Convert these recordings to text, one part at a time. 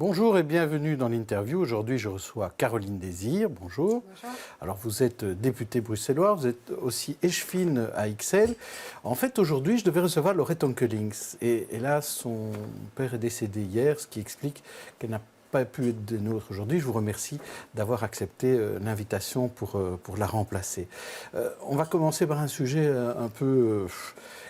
Bonjour et bienvenue dans l'interview. Aujourd'hui, je reçois Caroline Désir. Bonjour. Bonjour. Alors, vous êtes députée bruxelloise, vous êtes aussi échevine à XL. En fait, aujourd'hui, je devais recevoir Laurette Onkelings. Et hélas, son père est décédé hier, ce qui explique qu'elle n'a pas pu être de nôtres aujourd'hui. Je vous remercie d'avoir accepté l'invitation pour la remplacer. On va commencer par un sujet un peu...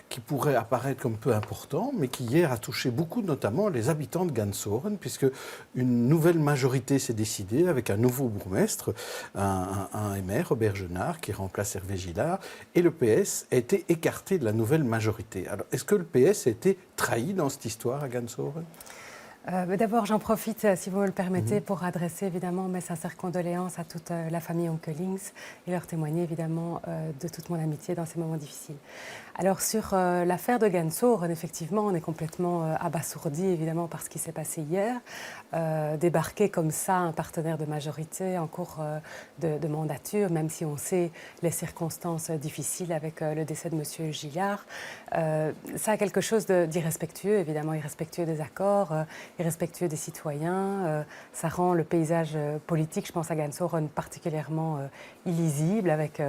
qui pourrait apparaître comme peu important, mais qui hier a touché beaucoup, notamment les habitants de Gansoren, puisque une nouvelle majorité s'est décidée avec un nouveau bourgmestre, un MR, Robert Genard, qui remplace Hervé Gillard, et le PS a été écarté de la nouvelle majorité. Alors, est-ce que le PS a été trahi dans cette histoire à Gansoren ? D'abord, j'en profite, si vous me le permettez, pour adresser évidemment mes sincères condoléances à toute la famille Onkelings et leur témoigner évidemment de toute mon amitié dans ces moments difficiles. Alors sur l'affaire de Gansoren, effectivement, on est complètement abasourdi évidemment par ce qui s'est passé hier. Débarquer comme ça un partenaire de majorité en cours de mandature, même si on sait les circonstances difficiles avec le décès de M. Gillard, ça a quelque chose d'irrespectueux, évidemment, irrespectueux des accords, irrespectueux des citoyens. Ça rend le paysage politique, je pense à Gansoren, particulièrement illisible, avec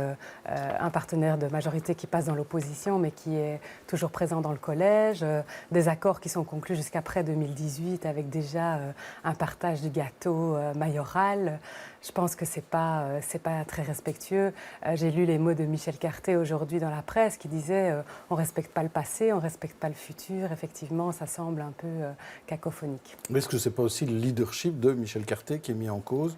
un partenaire de majorité qui passe dans l'opposition, mais qui est toujours présent dans le collège, des accords qui sont conclus jusqu'après 2018, avec déjà un partage du gâteau mayoral. Je pense que c'est pas très respectueux. J'ai lu les mots de Michel Carté aujourd'hui dans la presse qui disait on ne respecte pas le passé, on ne respecte pas le futur. Effectivement, ça semble un peu cacophonique. Mais est-ce que ce n'est pas aussi le leadership de Michel Carté qui est mis en cause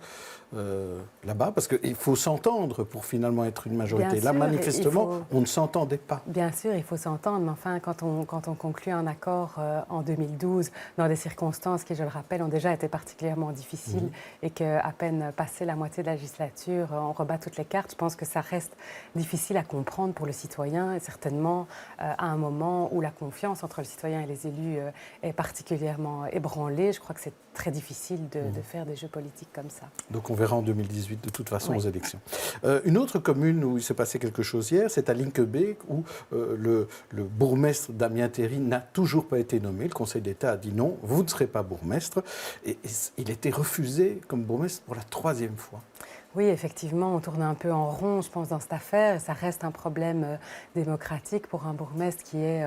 là-bas? Parce qu'il faut s'entendre pour finalement être une majorité. Bien là, sûr, manifestement, on ne s'entendait pas. Bien sûr, il faut s'entendre, mais enfin, quand on conclut un accord en 2012, dans des circonstances qui, je le rappelle, ont déjà été particulièrement difficiles et qu'à peine passé la moitié de la législature, on rebat toutes les cartes, je pense que ça reste difficile à comprendre pour le citoyen et certainement à un moment où la confiance entre le citoyen et les élus est particulièrement ébranlée. Je crois que c'est très difficile de faire des jeux politiques comme ça. Donc on verra en 2018 de toute façon aux élections. Une autre commune où il s'est passé quelque chose hier, c'est à Linkebeek où le bourgmestre Damien Théry n'a toujours pas été nommé. Le Conseil d'État a dit non, vous ne serez pas bourgmestre. Et il a été refusé comme bourgmestre pour la 3e fois. Oui, effectivement, on tourne un peu en rond, je pense, dans cette affaire. Et ça reste un problème démocratique pour un bourgmestre qui est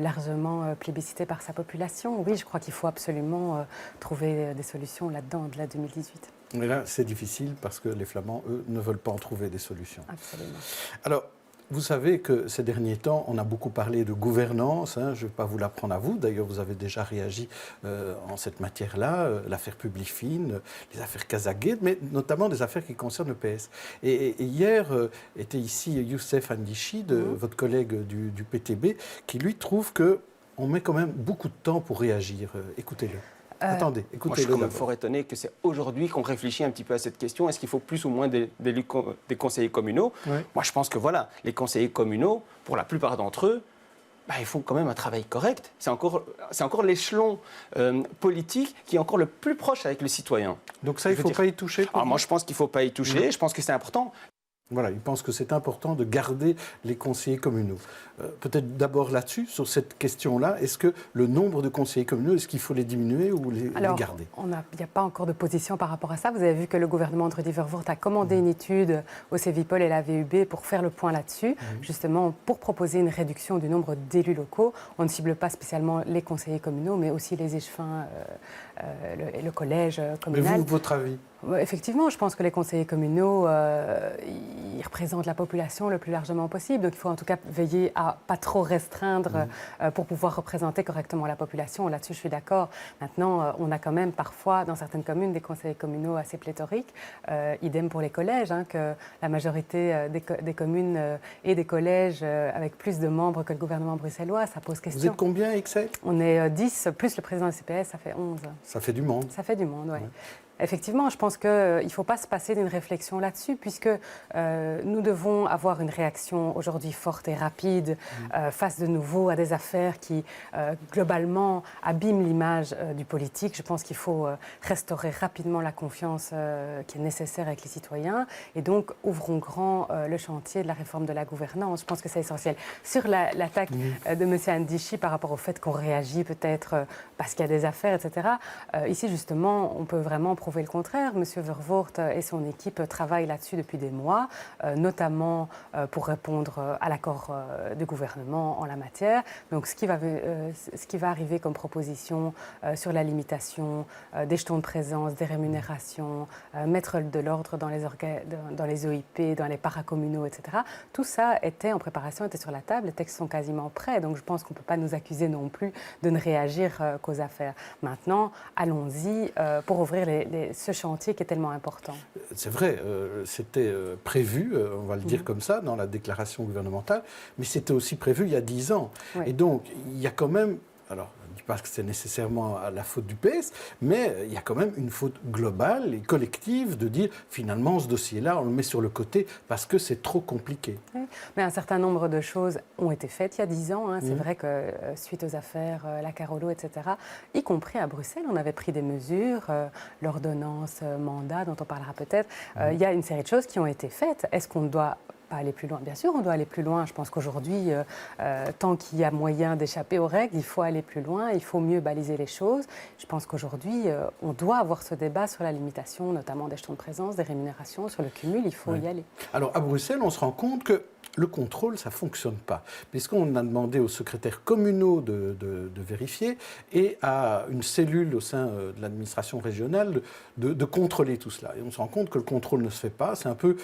largement plébiscité par sa population. Oui, je crois qu'il faut absolument trouver des solutions là-dedans, au-delà de 2018. Mais là, c'est difficile parce que les Flamands, eux, ne veulent pas en trouver des solutions. Absolument. Alors, vous savez que ces derniers temps, on a beaucoup parlé de gouvernance. Je ne vais pas vous l'apprendre à vous. D'ailleurs, vous avez déjà réagi en cette matière-là. L'affaire Publifin, les affaires Casagate, mais notamment des affaires qui concernent le PS. Et hier était ici Youssef Ndichi, votre collègue du PTB, qui lui trouve qu'on met quand même beaucoup de temps pour réagir. Écoutez-le. Attendez, écoutez-le. Moi, je suis quand même fort étonné que c'est aujourd'hui qu'on réfléchit un petit peu à cette question. Est-ce qu'il faut plus ou moins des conseillers communaux? Moi, je pense que voilà, les conseillers communaux, pour la plupart d'entre eux, ils font quand même un travail correct. C'est encore l'échelon politique qui est encore le plus proche avec le citoyen. Donc ça, il ne faut pas y toucher? Moi, je pense qu'il ne faut pas y toucher. Je pense que c'est important. Voilà, il pense que c'est important de garder les conseillers communaux. Peut-être d'abord là-dessus, sur cette question-là, est-ce que le nombre de conseillers communaux, est-ce qu'il faut les diminuer ou les garder? Il n'y a pas encore de position par rapport à ça. Vous avez vu que le gouvernement de Rudy Vervoort a commandé une étude au CEVIPOL et la VUB pour faire le point là-dessus, justement pour proposer une réduction du nombre d'élus locaux. On ne cible pas spécialement les conseillers communaux, mais aussi les échevins et le collège communal. Mais vous, votre avis? Effectivement, je pense que les conseillers communaux, ils représentent la population le plus largement possible. Donc il faut en tout cas veiller à pas trop restreindre pour pouvoir représenter correctement la population. Là-dessus, je suis d'accord. Maintenant, on a quand même parfois, dans certaines communes, des conseillers communaux assez pléthoriques. Idem pour les collèges, que la majorité des communes et des collèges avec plus de membres que le gouvernement bruxellois, ça pose question. Vous êtes combien, Excel? On est 10, plus le président du CPS, ça fait 11. Ça fait du monde. Ça fait du monde, oui. Effectivement, je pense qu'il ne faut pas se passer d'une réflexion là-dessus, puisque nous devons avoir une réaction aujourd'hui forte et rapide face de nouveau à des affaires qui, globalement, abîment l'image du politique. Je pense qu'il faut restaurer rapidement la confiance qui est nécessaire avec les citoyens et donc ouvrons grand le chantier de la réforme de la gouvernance. Je pense que c'est essentiel. Sur l'attaque de M. Ndichy par rapport au fait qu'on réagit peut-être parce qu'il y a des affaires, etc., ici, justement, on peut vraiment prouver le contraire. M. Vervoort et son équipe travaillent là-dessus depuis des mois, notamment pour répondre à l'accord de gouvernement en la matière. Donc, ce qui va arriver comme proposition sur la limitation des jetons de présence, des rémunérations, mettre de l'ordre dans les OIP, dans les paracommunaux, etc. Tout ça était en préparation, était sur la table. Les textes sont quasiment prêts. Donc, je pense qu'on ne peut pas nous accuser non plus de ne réagir qu'aux affaires. Maintenant, allons-y pour ouvrir ce chantier qui est tellement important. C'est vrai, c'était prévu, on va le dire comme ça, dans la déclaration gouvernementale, mais c'était aussi prévu il y a 10 ans. Oui. Et donc, il y a quand même... Alors, je ne dis pas que c'est nécessairement à la faute du PS, mais il y a quand même une faute globale et collective de dire, finalement, ce dossier-là, on le met sur le côté parce que c'est trop compliqué. Oui. Mais un certain nombre de choses ont été faites il y a 10 ans. Hein. C'est vrai que suite aux affaires, la Carolo, etc., y compris à Bruxelles, on avait pris des mesures, l'ordonnance mandat, dont on parlera peut-être. Il y a une série de choses qui ont été faites. Est-ce qu'on doit pas aller plus loin? Bien sûr, on doit aller plus loin. Je pense qu'aujourd'hui, tant qu'il y a moyen d'échapper aux règles, il faut aller plus loin, il faut mieux baliser les choses. Je pense qu'aujourd'hui, on doit avoir ce débat sur la limitation, notamment des jetons de présence, des rémunérations, sur le cumul, il faut y aller. Alors, à Bruxelles, on se rend compte que le contrôle, ça ne fonctionne pas. Puisqu'on a demandé aux secrétaires communaux de vérifier et à une cellule au sein de l'administration régionale de contrôler tout cela. Et on se rend compte que le contrôle ne se fait pas. C'est un peu,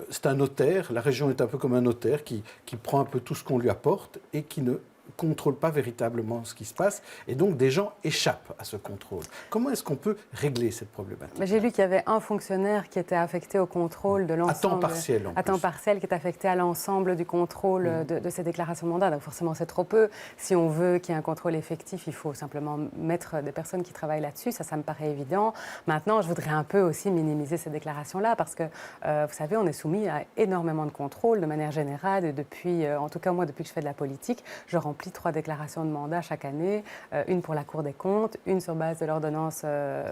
c'est un notaire. La région est un peu comme un notaire qui prend un peu tout ce qu'on lui apporte et qui ne contrôle pas véritablement ce qui se passe, et donc des gens échappent à ce contrôle. Comment est-ce qu'on peut régler cette problématique? J'ai lu qu'il y avait un fonctionnaire qui était affecté au contrôle de l'ensemble... À temps partiel, en plus. À temps partiel, qui est affecté à l'ensemble du contrôle de ces déclarations de mandat. Donc forcément, c'est trop peu. Si on veut qu'il y ait un contrôle effectif, il faut simplement mettre des personnes qui travaillent là-dessus. Ça me paraît évident. Maintenant, je voudrais un peu aussi minimiser ces déclarations-là, parce que, vous savez, on est soumis à énormément de contrôles de manière générale. Et depuis, en tout cas, moi, depuis que je fais de la politique, je remplis 3 déclarations de mandat chaque année, une pour la Cour des comptes, une sur base de l'ordonnance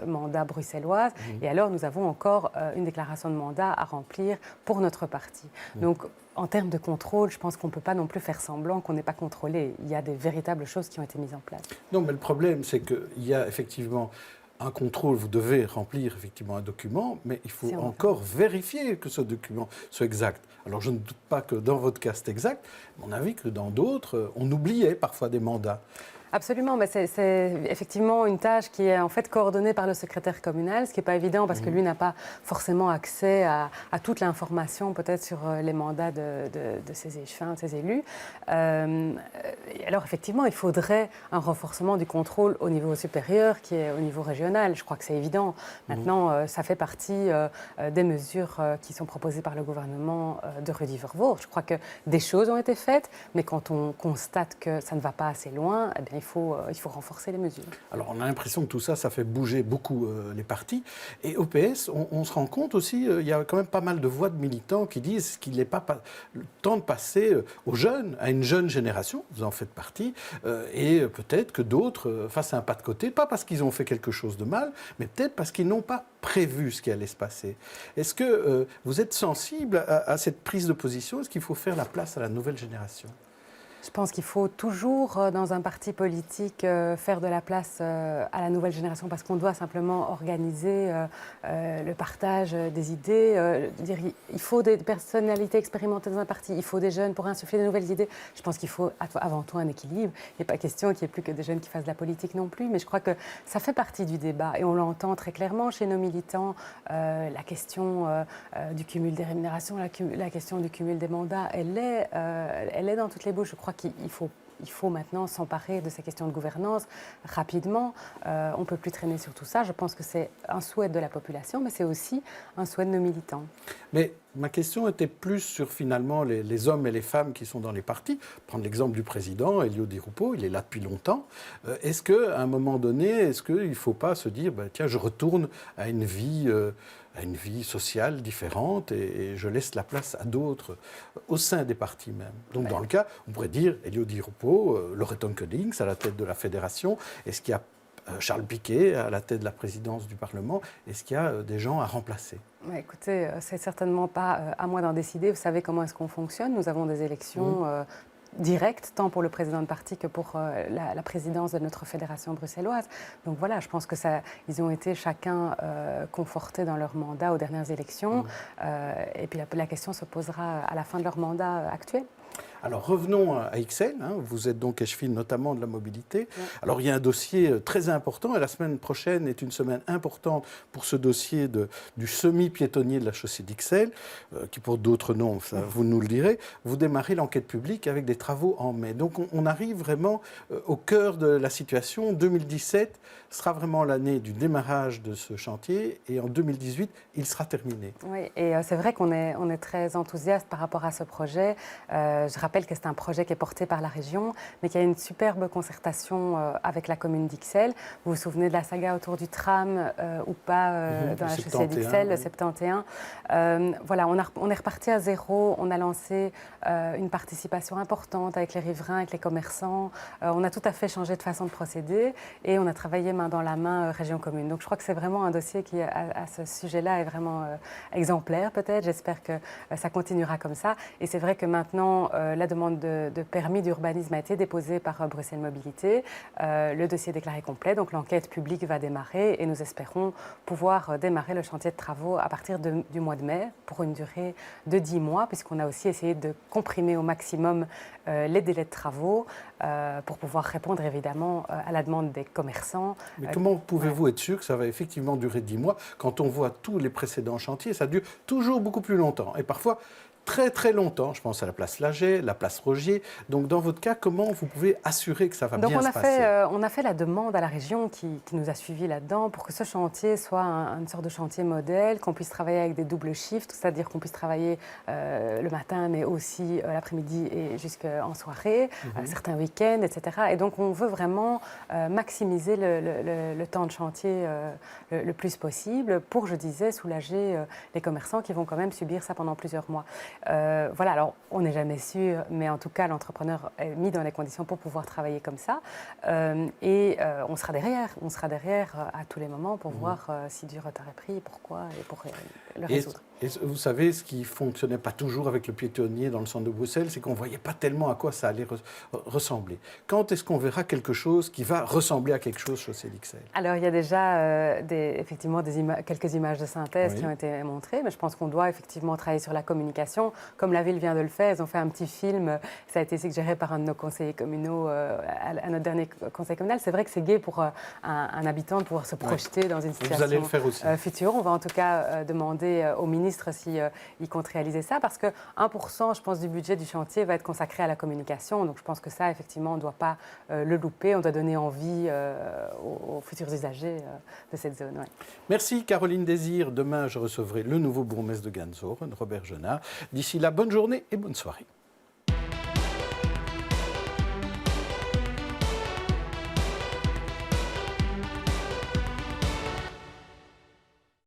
mandat bruxelloise, et alors nous avons encore une déclaration de mandat à remplir pour notre parti. Donc, en termes de contrôle, je pense qu'on ne peut pas non plus faire semblant qu'on n'est pas contrôlé. Il y a des véritables choses qui ont été mises en place. Non, mais le problème, c'est qu'il y a effectivement un contrôle, vous devez remplir effectivement un document, mais il faut encore vérifier que ce document soit exact. Alors je ne doute pas que dans votre cas c'est exact, à mon avis que dans d'autres, on oubliait parfois des mandats. Absolument, mais c'est effectivement une tâche qui est en fait coordonnée par le secrétaire communal, ce qui n'est pas évident parce que lui n'a pas forcément accès à toute l'information peut-être sur les mandats de ses échevins, de ses élus. Alors effectivement, il faudrait un renforcement du contrôle au niveau supérieur qui est au niveau régional. Je crois que c'est évident. Maintenant, ça fait partie des mesures qui sont proposées par le gouvernement de Rudy Vervoort. Je crois que des choses ont été faites, mais quand on constate que ça ne va pas assez loin, eh bien, il faut renforcer les mesures. Alors, on a l'impression que tout ça, ça fait bouger beaucoup les partis. Et au PS, on se rend compte aussi, il y a quand même pas mal de voix de militants qui disent qu'il n'est pas le temps de passer aux jeunes, à une jeune génération, vous en faites partie, et peut-être que d'autres fassent un pas de côté, pas parce qu'ils ont fait quelque chose de mal, mais peut-être parce qu'ils n'ont pas prévu ce qui allait se passer. Est-ce que vous êtes sensible à cette prise de position? Est-ce qu'il faut faire la place à la nouvelle génération? Je pense qu'il faut toujours, dans un parti politique, faire de la place à la nouvelle génération parce qu'on doit simplement organiser le partage des idées. Il faut des personnalités expérimentées dans un parti, il faut des jeunes pour insuffler de nouvelles idées. Je pense qu'il faut avant tout un équilibre. Il n'est pas question qu'il n'y ait plus que des jeunes qui fassent de la politique non plus, mais je crois que ça fait partie du débat et on l'entend très clairement chez nos militants. La question du cumul des rémunérations, la question du cumul des mandats, elle est dans toutes les bouches. Je crois qu'il faut maintenant s'emparer de ces questions de gouvernance rapidement. On ne peut plus traîner sur tout ça. Je pense que c'est un souhait de la population, mais c'est aussi un souhait de nos militants. Mais ma question était plus sur finalement les hommes et les femmes qui sont dans les partis. Prendre l'exemple du président, Elio Di Rupo, il est là depuis longtemps. Est-ce qu'à un moment donné, est-ce qu'il ne faut pas se dire, tiens, je retourne à une vie sociale différente et je laisse la place à d'autres au sein des partis même. Donc dans le cas, on pourrait dire Elio Di Rupo, Loreton Koninx à la tête de la fédération, est-ce qu'il y a Charles Piquet à la tête de la présidence du Parlement, est-ce qu'il y a des gens à remplacer ? Écoutez, c'est certainement pas à moi d'en décider. Vous savez comment est-ce qu'on fonctionne. Nous avons des élections directes, tant pour le président de parti que pour la présidence de notre fédération bruxelloise. Donc voilà, je pense que ils ont été chacun confortés dans leur mandat aux dernières élections. Et puis la question se posera à la fin de leur mandat actuel. Alors revenons à XL, vous êtes donc échevine notamment de la mobilité. Alors il y a un dossier très important et la semaine prochaine est une semaine importante pour ce dossier du semi-piétonnier de la chaussée d'Ixelles, qui pour d'autres noms, ça, vous nous le direz. Vous démarrez l'enquête publique avec des travaux en mai. Donc on arrive vraiment au cœur de la situation. 2017 sera vraiment l'année du démarrage de ce chantier et en 2018, il sera terminé. Oui, et c'est vrai qu'on est très enthousiaste par rapport à ce projet. Je rappelle que c'est un projet qui est porté par la région, mais qu'il y a une superbe concertation avec la commune d'Ixelles. Vous vous souvenez de la saga autour du tram ou pas dans la chaussée d'Ixelles, le 71. Voilà, on est reparti à zéro. On a lancé une participation importante avec les riverains, avec les commerçants. On a tout à fait changé de façon de procéder et on a travaillé main dans la main région commune. Donc je crois que c'est vraiment un dossier qui, à ce sujet-là, est vraiment exemplaire peut-être. J'espère que ça continuera comme ça. Et c'est vrai que maintenant, la demande de permis d'urbanisme a été déposée par Bruxelles Mobilité. Le dossier est déclaré complet, donc l'enquête publique va démarrer et nous espérons pouvoir démarrer le chantier de travaux à partir du mois de mai pour une durée de 10 mois, puisqu'on a aussi essayé de comprimer au maximum les délais de travaux pour pouvoir répondre évidemment à la demande des commerçants. Mais comment pouvez-vous être sûr que ça va effectivement durer 10 mois quand on voit tous les précédents chantiers, ça dure toujours beaucoup plus longtemps et parfois très très longtemps. Je pense à la place Laget, la place Rogier. Donc dans votre cas, comment vous pouvez assurer que ça va bien se passer ? On a fait la demande à la région qui nous a suivis là-dedans pour que ce chantier soit une sorte de chantier modèle, qu'on puisse travailler avec des doubles shifts, c'est-à-dire qu'on puisse travailler le matin mais aussi l'après-midi et jusqu'en soirée, certains week-ends, etc. Et donc on veut vraiment maximiser le temps de chantier le plus possible pour, je disais, soulager les commerçants qui vont quand même subir ça pendant plusieurs mois. Voilà, alors on n'est jamais sûr, mais en tout cas l'entrepreneur est mis dans les conditions pour pouvoir travailler comme ça et on sera derrière à tous les moments pour voir si du retard est pris, pourquoi et pour le résoudre. Et vous savez, ce qui ne fonctionnait pas toujours avec le piétonnier dans le centre de Bruxelles, c'est qu'on ne voyait pas tellement à quoi ça allait ressembler. Quand est-ce qu'on verra quelque chose qui va ressembler à quelque chose chaussée d'Ixelles ? Alors, il y a déjà effectivement quelques images de synthèse qui ont été montrées, mais je pense qu'on doit effectivement travailler sur la communication. Comme la ville vient de le faire, ils ont fait un petit film, ça a été suggéré par un de nos conseillers communaux à notre dernier conseil communal. C'est vrai que c'est gai pour un habitant de pouvoir se projeter dans une situation vous allez le faire aussi. Future. On va en tout cas demander au ministre s'il compte réaliser ça, parce que 1%, je pense, du budget du chantier va être consacré à la communication. Donc je pense que ça, effectivement, on ne doit pas le louper. On doit donner envie aux futurs usagers de cette zone. Ouais. Merci Caroline Désir. Demain, je recevrai le nouveau bourgmestre de Ganzoren, Robert Genard. D'ici là, bonne journée et bonne soirée.